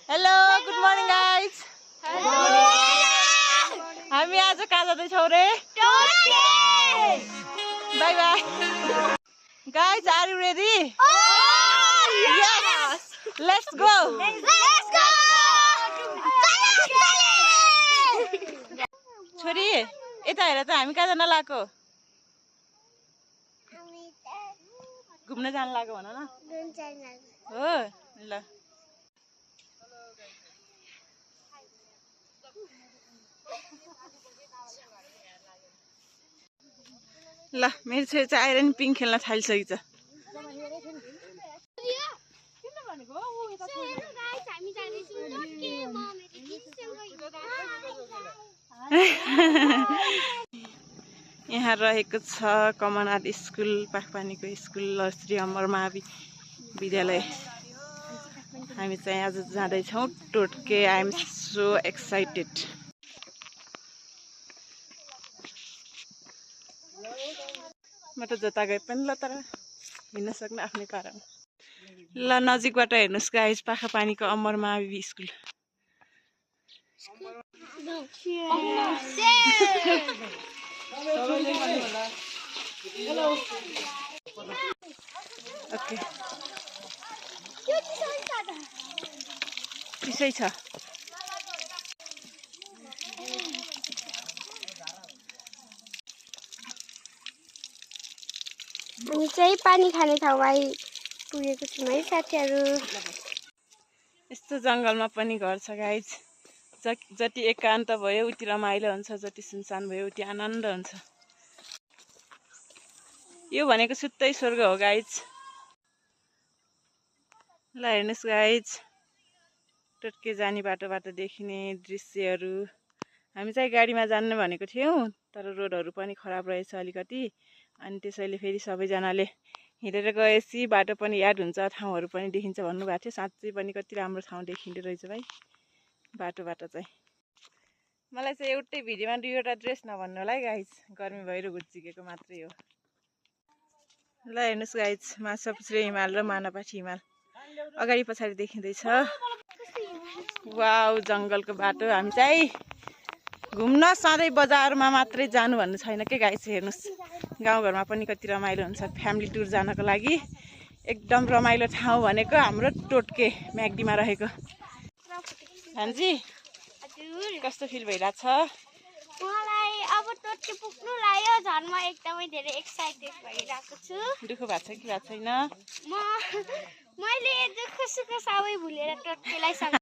hello good morning guys हामी आज कहाँ जाँदैछौँ रे bye bye guys are you ready yes let's go छोरी यता हेर त हामी कहाँ जान लागेको घुम्न जान लाग्यो भन न हो ल ल मेरो छोरी चाहिँ आएर नि पिङ खेल्न थालिसकेको छ यहाँ रहेको छ कमनआर्ट स्कुल पाखपानीको स्कुल श्री अमर महाविद्यालय हामी चाहिँ आज जाँदैछौँ टोटके आई एम सो एक्साइटेड म त जता गए पनि ल तर हिँड्न सक्ने आफ्नै पारामा ल नजिकबाट हेर्नुहोस् गाइस पाखापानीको अमर महावि स्कुल ओके चिसै छ हामी चाहिँ पानी खाने ठाउँमा पुगेको छौँ है साथीहरू यस्तो जङ्गलमा पनि घर छ गाइज जति एकान्त भयो उति रमाइलो हुन्छ जति सुनसान भयो उति आनन्द हुन्छ यो भनेको सुत्तै स्वर्ग हो गाइज ल हेर्नुहोस् गाइज टोटके जाने बाटोबाट देखिने दृश्यहरू हामी चाहिँ गाडीमा जान्ने भनेको थियौँ तर रोडहरू पनि खराब रहेछ अलिकति अनि त्यसैले फेरि सबैजनाले हिँडेर गएपछि बाटो पनि याद हुन्छ ठाउँहरू पनि देखिन्छ भन्नुभएको थियो साँच्चै पनि कति राम्रो ठाउँ देखिँदो रहेछ भाइ बाटोबाट चाहिँ मलाई चाहिँ एउटै भिडियोमा दुईवटा ड्रेस नभन्नु होला है गाइज गर्मी भएर घुच्चिकेको मात्रै हो ल हेर्नुहोस् गाइज माछापुच्छ्रे हिमाल र मानापाठी हिमाल अगाडि पछाडि देखिँदैछ वाउ जङ्गलको बाटो हामी चाहिँ घुम्न सधैँ बजारमा मात्रै जानु भन्नु छैन के गाइस हेर्नुहोस् गाउँघरमा पनि कति रमाइलो हुन्छ फ्यामिली टुर जानको लागि एकदम रमाइलो ठाउँ भनेको हाम्रो टोटके म्याग्दीमा रहेको भान्जी कस्तो फिल भइरहेछ मलाई अब टोटके पुग्नु लाग्यो झन् म एकदमै धेरै एक्साइटेड भइरहेको छु दुःख भएको छ कि भएको छैन मैले दुःख सुख सबै भुलेर टोटकेलाई